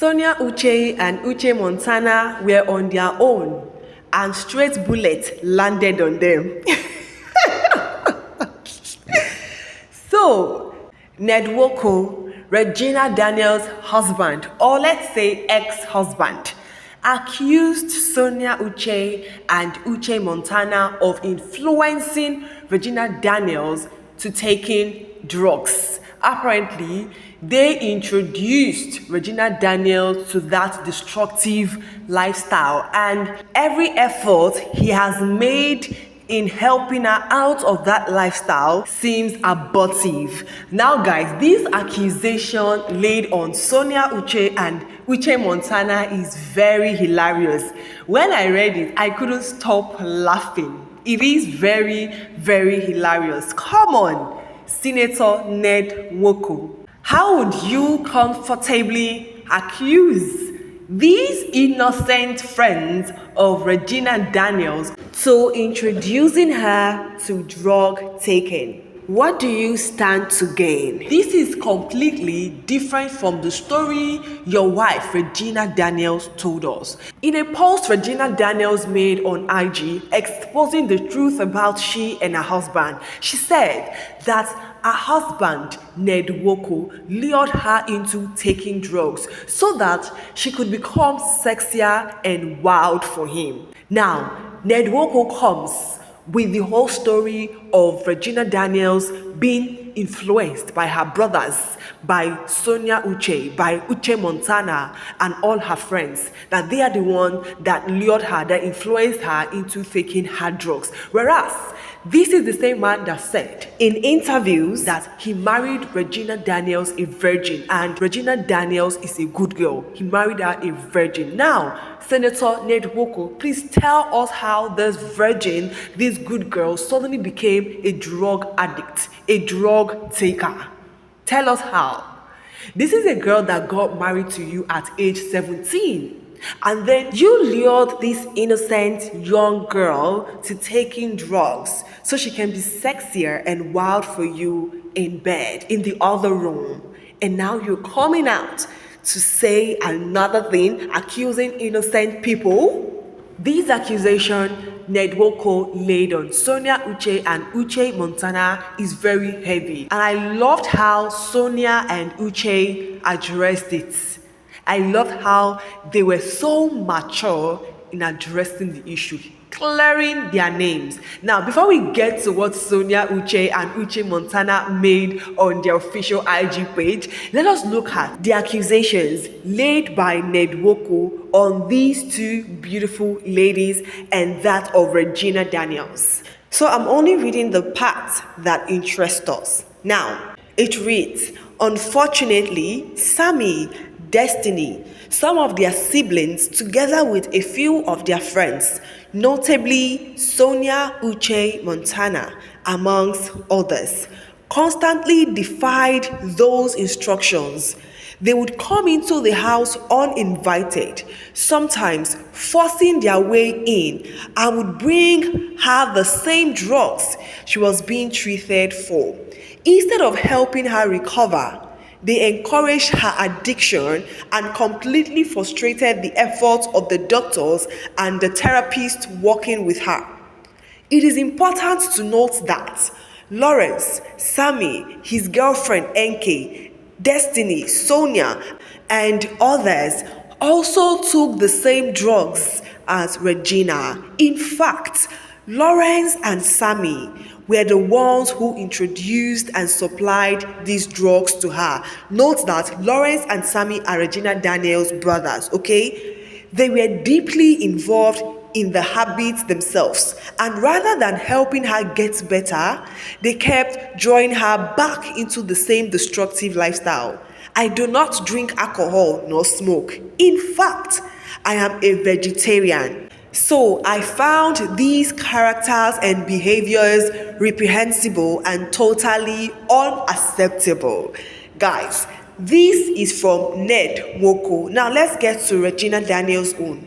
Sonia Uche and Uche Montana were on their own, and straight bullets landed on them. So, Nwoko, Regina Daniels' husband, or let's say ex-husband, accused Sonia Uche and Uche Montana of influencing Regina Daniels to taking drugs. Apparently, they introduced Regina Daniels to that destructive lifestyle, and every effort he has made in helping her out of that lifestyle seems abortive. Now guys, this accusation laid on Sonia Uche and Uche Montana is very hilarious. When I read it, I couldn't stop laughing. It is very, very hilarious. Come on, Senator Nwoko. How would you comfortably accuse these innocent friends of Regina Daniels to introducing her to drug taking? What do you stand to gain? This is completely different from the story your wife Regina Daniels told us. In a post Regina Daniels made on IG exposing the truth about she and her husband, she said that her husband, Nwoko, lured her into taking drugs so that she could become sexier and wild for him. Now, Nwoko comes with the whole story of Regina Daniels being influenced by her brothers, by Sonia Uche, by Uche Montana, and all her friends, that they are the one that lured her, that influenced her into taking hard drugs. Whereas, this is the same man that said in interviews that he married Regina Daniels a virgin, and Regina Daniels is a good girl. He married her a virgin. Now, Senator Nwoko, please tell us how this virgin, this good girl, suddenly became a drug addict, a drug taker. Tell us how. This is a girl that got married to you at age 17. And then you lured this innocent young girl to taking drugs so she can be sexier and wild for you in bed, in the other room. And now you're coming out to say another thing, accusing innocent people. These accusations Nwoko laid on Sonia Uche and Uche Montana is very heavy. And I loved how Sonia and Uche addressed it. I loved how they were so mature in addressing the issue, clearing their names. Now, before we get to what Sonia Uche and Uche Montana made on their official IG page, let us look at the accusations laid by Nwoko on these two beautiful ladies and that of Regina Daniels. So I'm only reading the part that interests us. Now, it reads, unfortunately, Sammy, Destiny, some of their siblings, together with a few of their friends, notably Sonia Uche Montana, amongst others, constantly defied those instructions. They would come into the house uninvited, sometimes forcing their way in, and would bring her the same drugs she was being treated for. Instead of helping her recover, they encouraged her addiction and completely frustrated the efforts of the doctors and the therapists working with her. It is important to note that Lawrence, Sammy, his girlfriend Enke, Destiny, Sonia, and others also took the same drugs as Regina. In fact, Lawrence and Sammy were the ones who introduced and supplied these drugs to her. Note that Lawrence and Sammy are Regina Daniels' brothers, okay? They were deeply involved in the habits themselves, and rather than helping her get better, they kept drawing her back into the same destructive lifestyle. I do not drink alcohol nor smoke. In fact, I am a vegetarian. So I found these characters and behaviors reprehensible and totally unacceptable. Guys, this is from Nwoko. Now let's get to Regina Daniels' own.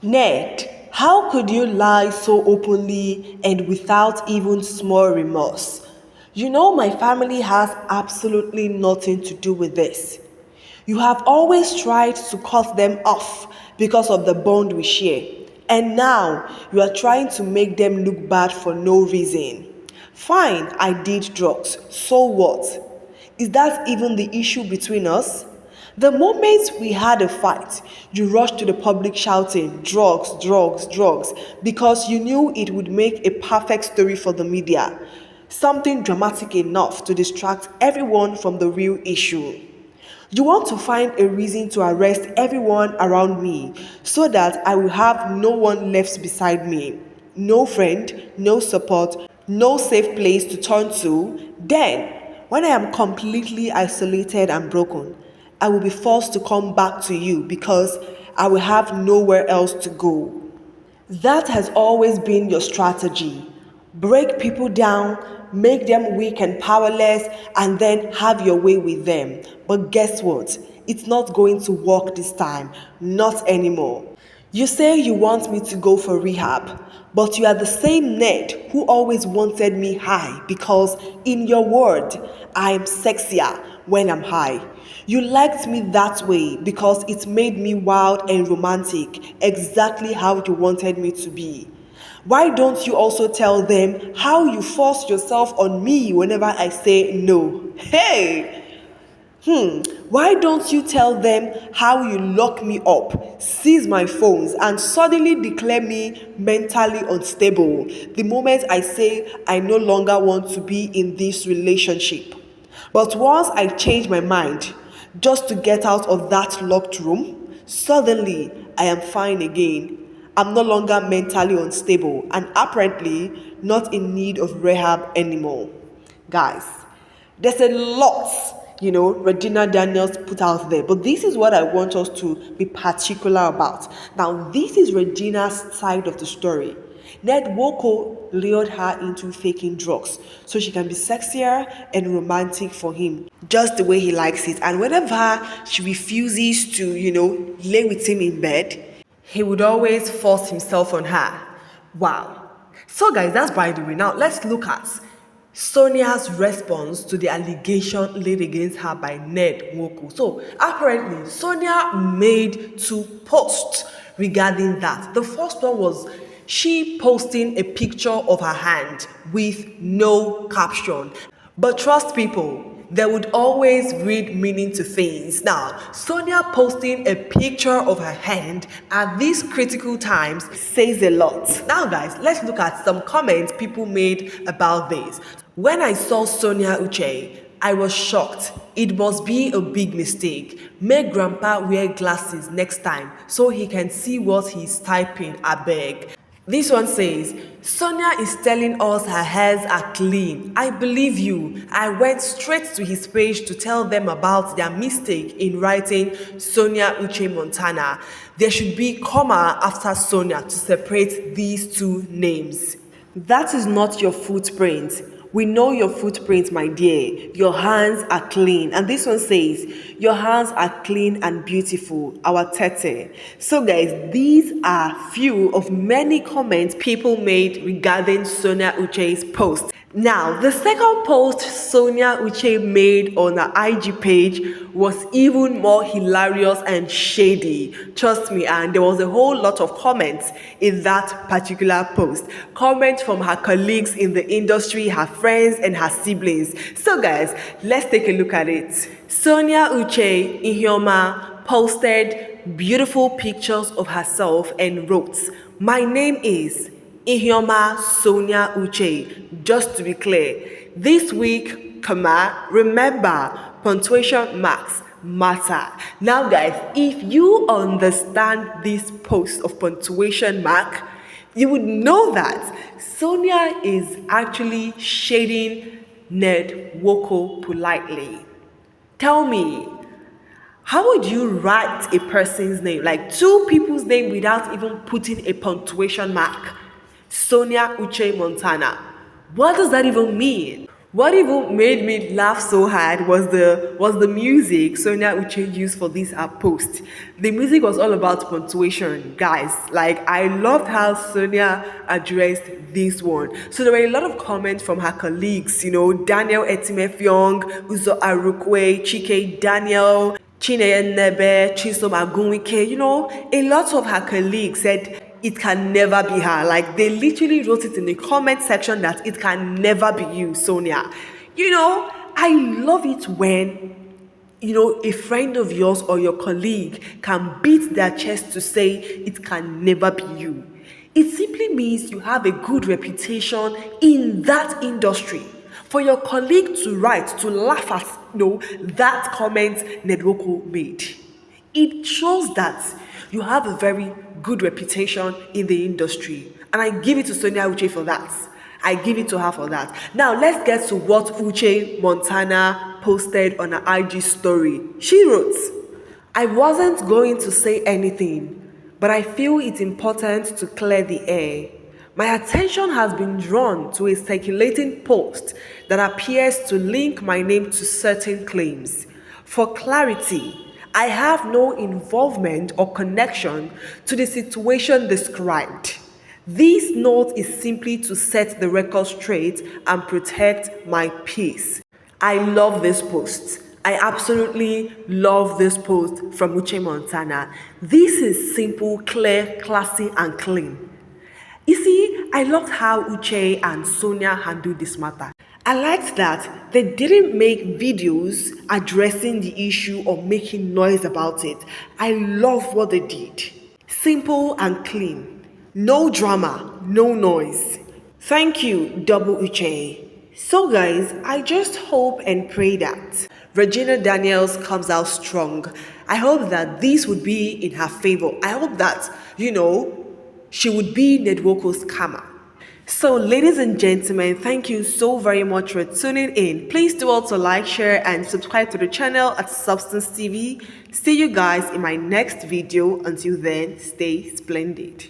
Ned, how could you lie so openly and without even small remorse? You know my family has absolutely nothing to do with this. You have always tried to cut them off because of the bond we share. And now you are trying to make them look bad for no reason. Fine, I did drugs. So what? Is that even the issue between us? The moment we had a fight, you rushed to the public shouting, drugs, drugs, drugs, because you knew it would make a perfect story for the media. Something dramatic enough to distract everyone from the real issue. You want to find a reason to arrest everyone around me so that I will have no one left beside me. No friend, no support, no safe place to turn to. Then, when I am completely isolated and broken, I will be forced to come back to you because I will have nowhere else to go. That has always been your strategy. Break people down, make them weak and powerless, and then have your way with them. But guess what? It's not going to work this time. Not anymore. You say you want me to go for rehab, but you are the same Ned who always wanted me high because, in your word, I am sexier when I'm high. You liked me that way because it made me wild and romantic, exactly how you wanted me to be. Why don't you also tell them how you force yourself on me whenever I say no? Hey! Why don't you tell them how you lock me up, seize my phones, and suddenly declare me mentally unstable the moment I say I no longer want to be in this relationship? But once I change my mind, just to get out of that locked room, suddenly I am fine again. I'm no longer mentally unstable and apparently not in need of rehab anymore. Guys, there's a lot, Regina Daniels put out there, but this is what I want us to be particular about. Now, this is Regina's side of the story. Nwoko lured her into taking drugs so she can be sexier and romantic for him, just the way he likes it. And whenever she refuses to, lay with him in bed, he would always force himself on her. Wow. So guys, that's by the way. Now let's look at Sonia's response to the allegation laid against her by Nwoko. So apparently, Sonia made two posts regarding that. The first one was she posting a picture of her hand with no caption. But trust people, they would always read meaning to things. Now, Sonia posting a picture of her hand at these critical times says a lot. Now guys, let's look at some comments people made about this. When I saw Sonia Uche, I was shocked. It must be a big mistake. Make grandpa wear glasses next time so he can see what he's typing, I beg. This one says, Sonia is telling us her hairs are clean. I believe you. I went straight to his page to tell them about their mistake in writing Sonia Uch Montana. There should be comma after Sonia to separate these two names. That is not your footprint. We know your footprint, my dear. Your hands are clean. And this one says, your hands are clean and beautiful, our tete. So guys, these are few of many comments people made regarding Sonia Uche's post. Now, the second post Sonia Uche made on her IG page was even more hilarious and shady. Trust me, and there was a whole lot of comments in that particular post. Comments from her colleagues in the industry, her friends, and her siblings. So guys, let's take a look at it. Sonia Uche Ihioma posted beautiful pictures of herself and wrote, "My name is Ihioma Sonia Uche." Just to be clear, this week, remember, punctuation marks matter. Now guys, if you understand this post of punctuation mark, you would know that Sonia is actually shading Nwoko politely. Tell me, how would you write a person's name, like two people's name, without even putting a punctuation mark? Sonia Uche Montana. What does that even mean? What even made me laugh so hard was the music Sonia Uche used for this post. The music was all about punctuation, guys. Like, I loved how Sonia addressed this one. So there were a lot of comments from her colleagues, Daniel Etimefyong, Uzo Arukwe, Chike Daniel, Chineye Chisom Agunwike, a lot of her colleagues said it can never be her. Like, they literally wrote it in the comment section that it can never be you, Sonia. I love it when a friend of yours or your colleague can beat their chest to say it can never be you. It simply means you have a good reputation in that industry. For your colleague to write, to laugh at, that comment Nwoko made, it shows that you have a very good reputation in the industry. And I give it to Sonia Uch for that. I give it to her for that. Now, let's get to what Uch Montana posted on her IG story. She wrote, "I wasn't going to say anything, but I feel it's important to clear the air. My attention has been drawn to a circulating post that appears to link my name to certain claims. For clarity, I have no involvement or connection to the situation described. This note is simply to set the record straight and protect my peace." I love this post. I absolutely love this post from Uch Montana. This is simple, clear, classy, and clean. You see, I loved how Uche and Sonia handled this matter. I liked that they didn't make videos addressing the issue or making noise about it. I love what they did. Simple and clean. No drama, no noise. Thank you, Double Uche. So guys, I just hope and pray that Regina Daniels comes out strong. I hope that this would be in her favor. I hope that, she would be Nwoko's karma. So ladies and gentlemen, thank you so very much for tuning in. Please do also like, share, and subscribe to the channel at Substance TV. See you guys in my next video. Until then, stay splendid.